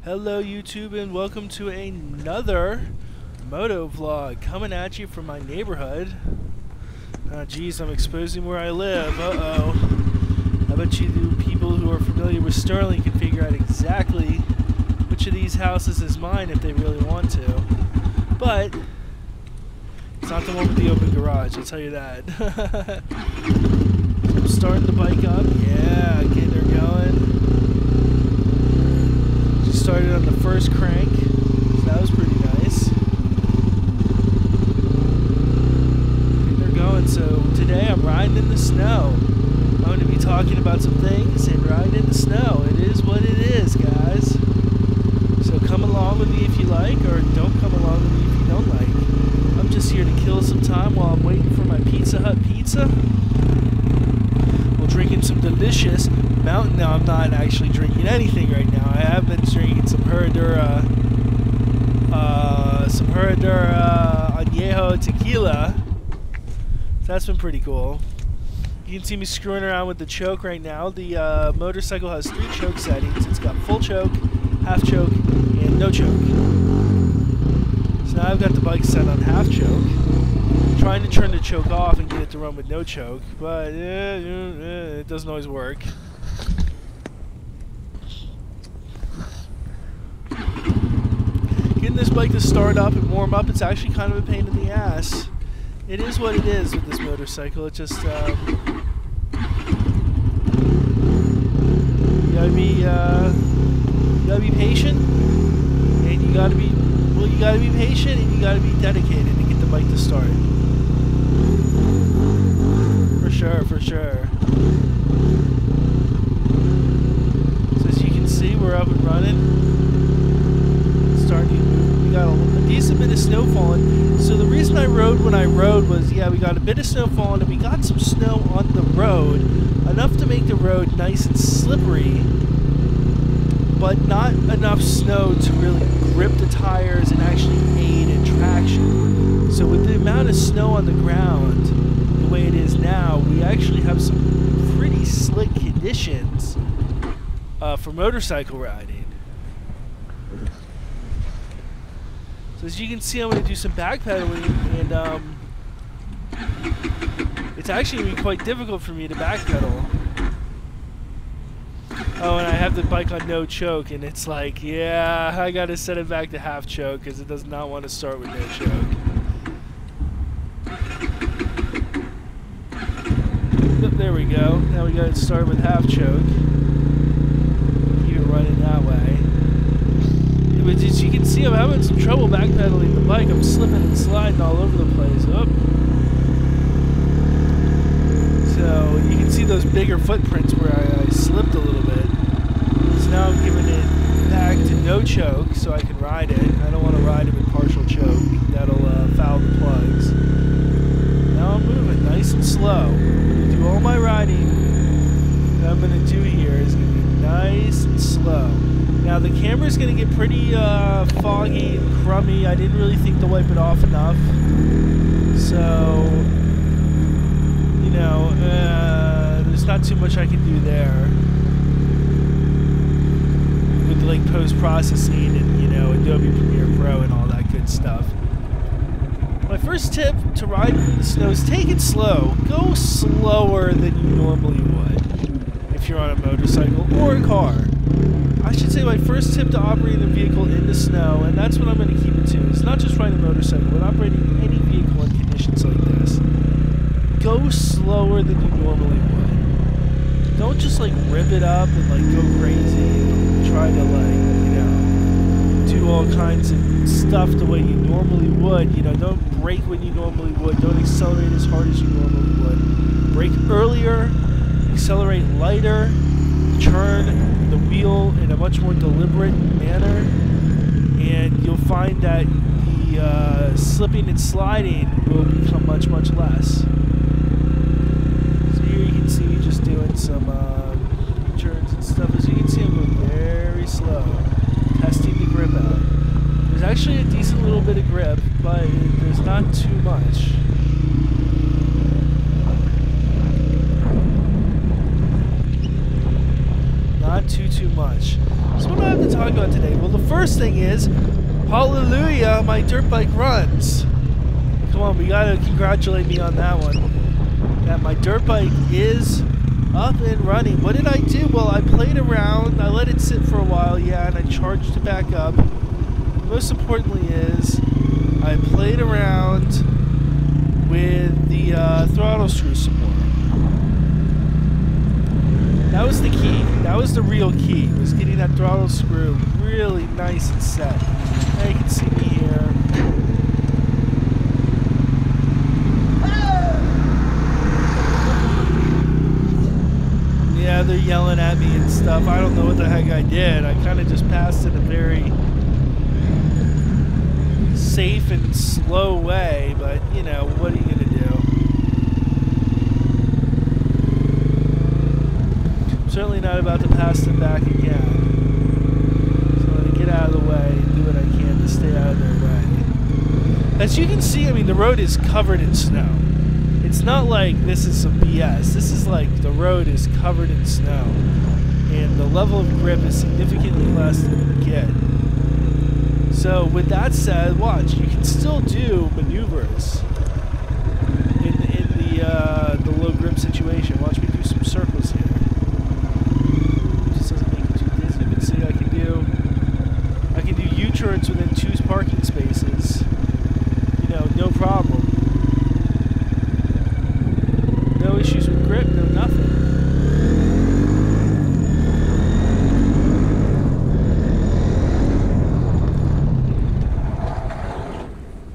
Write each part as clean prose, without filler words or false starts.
Hello YouTube and welcome to another moto vlog coming at you from my neighborhood. Geez, I'm exposing where I live. I bet you people who are familiar with Sterling can figure out exactly which of these houses is mine if they really want to. But it's not the one with the open garage, I'll tell you that. I'm starting the bike up. Yeah, getting her going. Started on the first crank, so that was pretty nice. And they're going. So today I'm riding in the snow. I'm going to be talking about some things and riding in the snow. It is what it is, guys. So come along with me if you like, or don't come along with me if you don't like. I'm just here to kill some time while I'm waiting for my Pizza Hut pizza. We're drinking some delicious Mountain. Now I'm not actually drinking anything right now. I have been drinking some Herradura Añejo tequila. So that's been pretty cool. You can see me screwing around with the choke right now. The motorcycle has 3 choke settings. It's got full choke, half choke, and no choke. So now I've got the bike set on half choke. Trying to turn the choke off and get it to run with no choke, but it doesn't always work. Getting this bike to start up and warm up, it's actually kind of a pain in the ass. It is what it is with this motorcycle. It just you gotta be patient, and you gotta be patient, and you gotta be dedicated to get the bike to start. For sure. So as you can see, we're up and running. We got a decent bit of snow falling. So the reason I rode when I rode was, yeah, we got a bit of snow falling, and we got some snow on the road, enough to make the road nice and slippery, but not enough snow to really grip the tires and actually aid in traction. So with the amount of snow on the ground, the way it is now, we actually have some pretty slick conditions for motorcycle riding. So as you can see, I'm going to do some backpedaling, and it's actually going to be quite difficult for me to backpedal. Oh, and I have the bike on no choke, and it's like, yeah, I got to set it back to half choke because it does not want to start with no choke. Yep, there we go. Now we got to start with half choke. Keep it running that way. But as you can see, I'm having some trouble backpedaling the bike. I'm slipping and sliding all over the place. Oh. So you can see those bigger footprints where I slipped a little bit. So now I'm giving it back to no choke so I can ride it. I don't want to ride it with partial choke. That'll foul the plugs. Now I'm moving nice and slow. I'm going to do all my riding that I'm going to do here is going to be nice and slow. Now the camera's going to get pretty foggy and crummy. I didn't really think to wipe it off enough. So, you know, there's not too much I can do there. With like post-processing and, you know, Adobe Premiere Pro and all that good stuff. My first tip to ride in the snow is take it slow. Go slower than you normally would if you're on a motorcycle or a car. I should say my first tip to operating a vehicle in the snow, and that's what I'm going to keep it to. It's not just riding a motorcycle, but operating any vehicle in conditions like this. Go slower than you normally would. Don't just like rip it up and like go crazy and try to like, you know, do all kinds of stuff the way you normally would. You know, don't brake when you normally would. Don't accelerate as hard as you normally would. Brake earlier, accelerate lighter, turn the wheel in a much more deliberate manner, and you'll find that the slipping and sliding will become much less. So here you can see me just doing some turns and stuff. As you can see, I'm going very slow, testing the grip out. There's actually a decent little bit of grip, but there's not too much. Not too much. So what do I have to talk about today? Well, the first thing is, hallelujah, my dirt bike runs. Come on, we gotta congratulate me on that one. That my dirt bike is up and running. What did I do? Well, I played around. I let it sit for a while, yeah, and I charged it back up. Most importantly is, I played around with the throttle screw some more. That was the key. That was the real key, was getting that throttle screw really nice and set. Now you can see me here. Yeah, they're yelling at me and stuff. I don't know what the heck I did. I kind of just passed in a very safe and slow way, but you know, what are you going to do? I'm certainly not about to pass them back again. So I'm going to get out of the way and do what I can to stay out of their way. As you can see, I mean, the road is covered in snow. It's not like this is some BS. This is like the road is covered in snow. And the level of grip is significantly less than you get. So with that said, watch, you can still do maneuvers in the low grip situation. Watch me do some circles here. It just doesn't make it too dizzy. You can see I can do U-turns within 2 parking spaces. You know, no problem. No issues with grip, no nothing.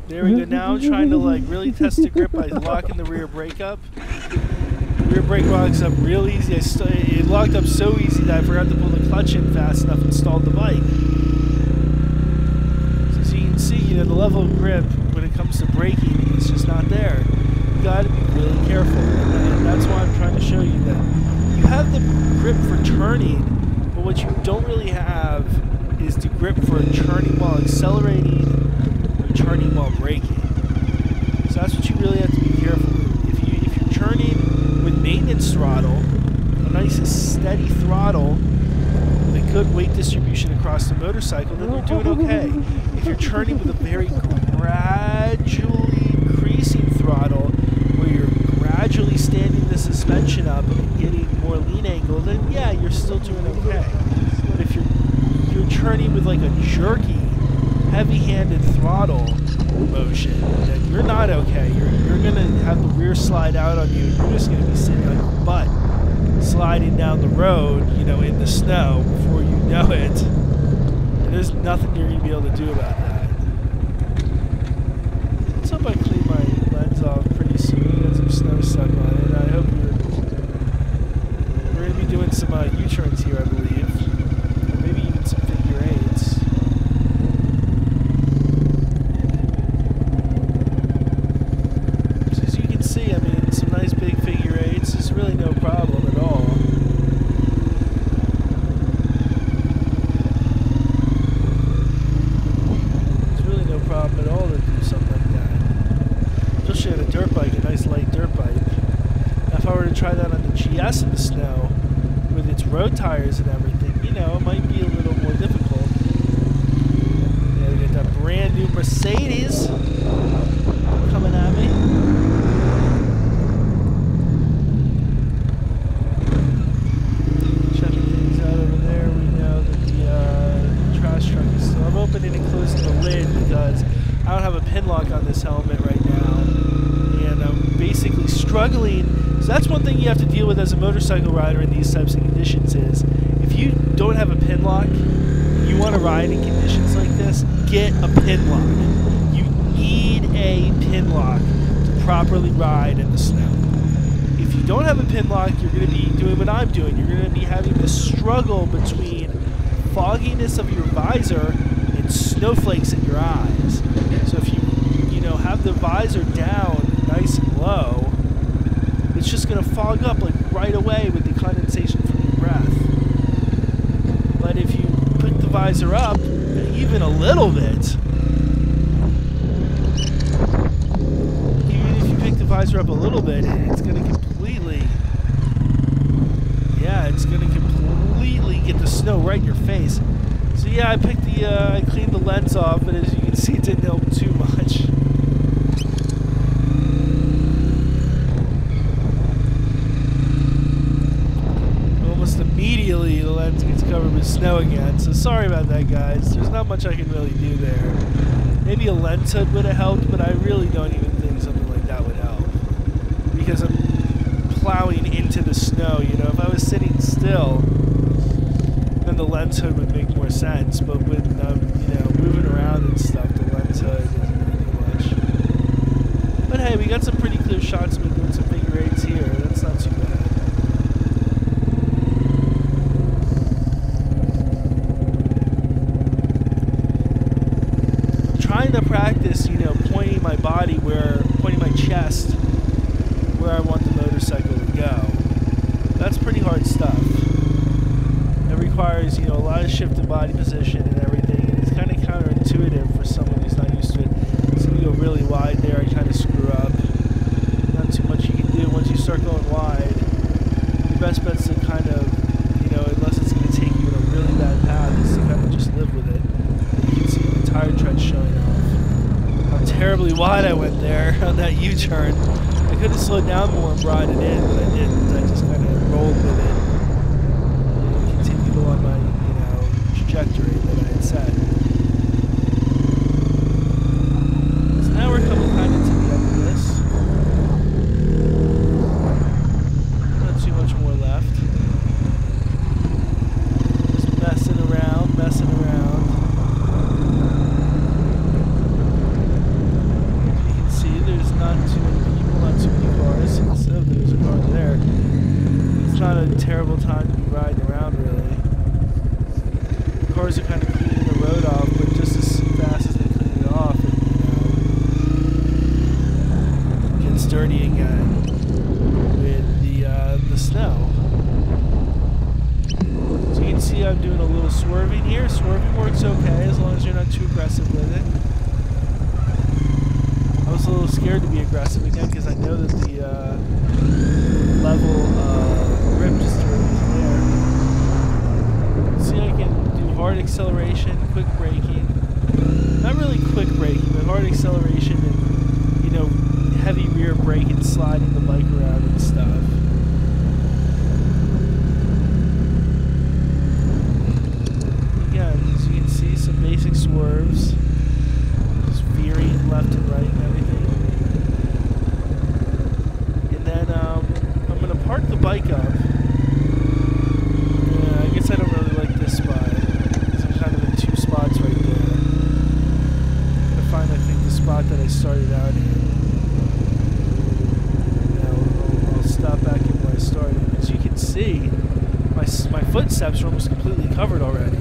There we go. Now I'm trying to like really test the grip by locking the rear brake up. The rear brake locks up real easy. It locked up so easy that I forgot to pull the clutch in fast enough and stalled the bike. So as you can see, you know, the level of grip when it comes to braking is just not there. You got to be really careful, and that's why I'm trying to show you that you have the grip for turning, but what you don't really have is the grip for turning while accelerating, turning while braking. So that's what you really have to be careful with. If you're turning with maintenance throttle, a nice steady throttle with a good weight distribution across the motorcycle, then you're doing okay. If you're turning with a very gradually increasing throttle, where you're gradually standing the suspension up and getting more lean angle, then yeah, you're still doing okay. But if you're turning with like a jerky, heavy-handed throttle motion, then you're not okay. You're going to have the rear slide out on you, and you're just going to be sitting on your butt, sliding down the road, you know, in the snow before you know it. And there's nothing you're going to be able to do about that. Let's hope I clean my lens off pretty soon. Got some snow stuck on it. I hope we're going to be doing some U-turns here, I believe. Or maybe even some figure eights. I mean, some nice big figure eights. It's really no problem at all. It's really no problem at all to do something like that. Especially on a dirt bike, a nice light dirt bike. Now, if I were to try that on the GS in the snow, with its road tires and everything, you know, it might be a little more difficult. Yeah, we got that brand new Mercedes coming at me. I'm opening and closing the lid because I don't have a pin lock on this helmet right now, and I'm basically struggling. So that's one thing you have to deal with as a motorcycle rider in these types of conditions is if you don't have a pin lock, you want to ride in conditions like this, get a pin lock. You need a pin lock to properly ride in the snow. If you don't have a pin lock, you're going to be doing what I'm doing. You're going to be having this struggle between fogginess of your visor and snowflakes in your eyes. So if you have the visor down nice and low, it's just going to fog up like right away with the condensation from your breath. But if you put the visor up even a little bit, even if you pick the visor up a little bit, it's going to completely get the snow right in your face. So yeah, I picked the, I cleaned the lens off, but as you can see, it didn't help too much. Almost immediately, the lens gets covered with snow again. So sorry about that, guys. There's not much I can really do there. Maybe a lens hood would have helped, but I really don't even think something like that would help. Because I'm plowing into the snow, you know. If I was sitting still, then the lens hood would make more sense. But when I'm, you know, moving around and stuff, the lens hood doesn't really do much. But hey, we got some pretty clear shots of me doing some figure eights here. That's not too bad. I'm trying to practice, you know, pointing my body pointing my chest where I want the motorcycle to go. That's pretty hard stuff. It requires, you know, a lot of shift in body position and everything. And it's kind of counterintuitive for someone who's not used to it. So you go really wide there, I kind of screw up. Not too much you can do. Once you start going wide, your best bet's to kind of, you know, unless it's going to take you in a really bad path, is to kind of just live with it. You can see the tire tread showing off. How terribly wide I went there on that U-turn. I could have slowed down more and brought it in, but I didn't. I just kind of rolled with it and continued along my, you know, trajectory that I had set. So now we're coming kind of to the end of this. Not too much more left. Just messing around, messing around. As you can see, there's not too many people, not too many cars. So there's a car there. It's not a terrible time to be riding around, really. The cars are kind of cleaning the road off, but just as fast as they clean it off, it gets dirty again with the snow. So you can see I'm doing a little swerving here. Swerving works okay as long as you're not too aggressive with it. I was a little scared to be aggressive again because I know that the level of grip just isn't there. See, I can do hard acceleration, quick braking. Not really quick braking, but hard acceleration and, you know, heavy rear brake and sliding the bike around and stuff. Again, as you can see, some basic swerves. Just veering left and right and everything. And then I'm going to park the bike up. I guess I don't really like this spot. Because I'm kind of in two spots right there. I'm going to find, I think, the spot that I started out in. I'll stop back in where I started. As you can see, my footsteps are almost completely covered already.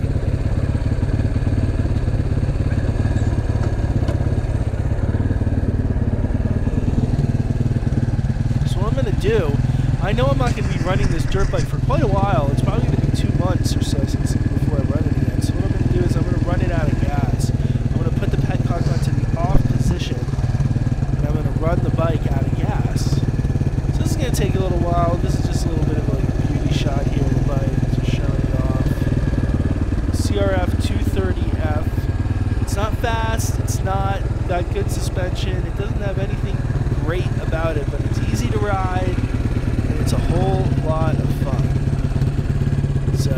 Do. I know I'm not going to be running this dirt bike for quite a while. It's probably going to be 2 months or so before I run it again. So what I'm going to do is I'm going to run it out of gas. I'm going to put the petcock onto the off position, and I'm going to run the bike out of gas. So this is going to take a little while. This is just a little bit of like a beauty shot here of the bike, just showing it off. CRF 230F. It's not fast. It's not got good suspension. It doesn't have anything great about it, but it's easy to ride and it's a whole lot of fun. So,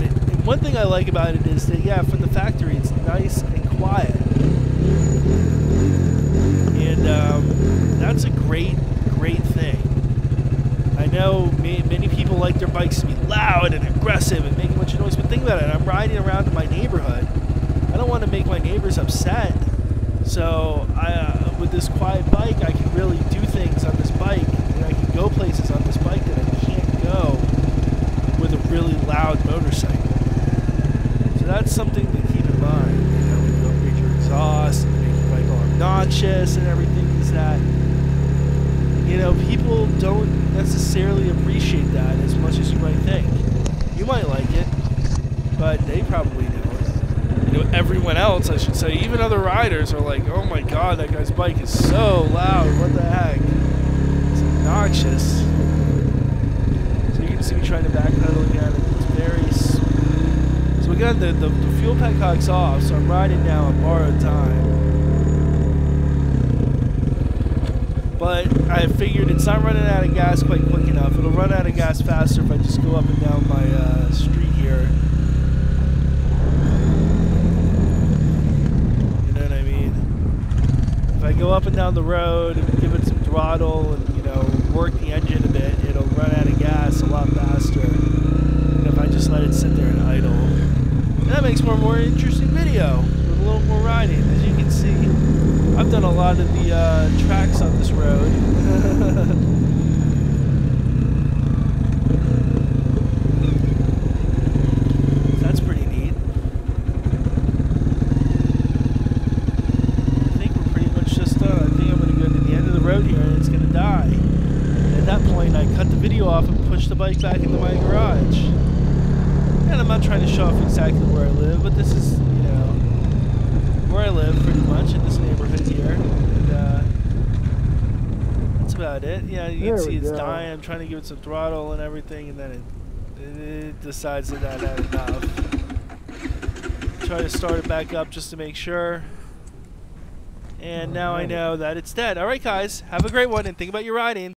and one thing I like about it is that, yeah, from the factory it's nice and quiet, and that's a great thing. I know many people like their bikes to be loud and aggressive and make a bunch of noise, but think about it, I'm riding around in my neighborhood. I don't want to make my neighbors upset. So with this quiet bike, I can really do things on this bike, and I can go places on this bike that I can't go with a really loud motorcycle. So that's something to keep in mind. You know, when you upgrade your exhaust and make your bike all obnoxious and everything, is that, you know, people don't necessarily appreciate that as much as you might think. You might like it, but they probably don't. You know, everyone else, I should say, even other riders are like, oh my god, that guy's bike is so loud, what the heck? It's obnoxious. So you can see me trying to backpedal again, it's very... So again, the fuel petcock's off, so I'm riding now on borrowed time. But I figured it's not running out of gas quite quick enough. It'll run out of gas faster if I just go up and down my street here. You know what I mean? If I go up and down the road and give it some throttle and, you know, work the engine a bit, it'll run out of gas a lot faster than if I just let it sit there and idle. And that makes for a more interesting video with a little more riding. As you can see, I've done a lot of the tracks on this road. That's pretty neat. I think we're pretty much just done. I think I'm going to go to the end of the road here and it's going to die. And at that point, I cut the video off and push the bike back into my garage. And I'm not trying to show off exactly where I live, but this is, you know, where I live pretty much in this neighborhood here. And that's about it. Yeah, you can see it's dying. I'm trying to give it some throttle and everything, and then it decides that I've had enough. Try to start it back up just to make sure. And now I know that it's dead. Alright guys, have a great one and think about your riding.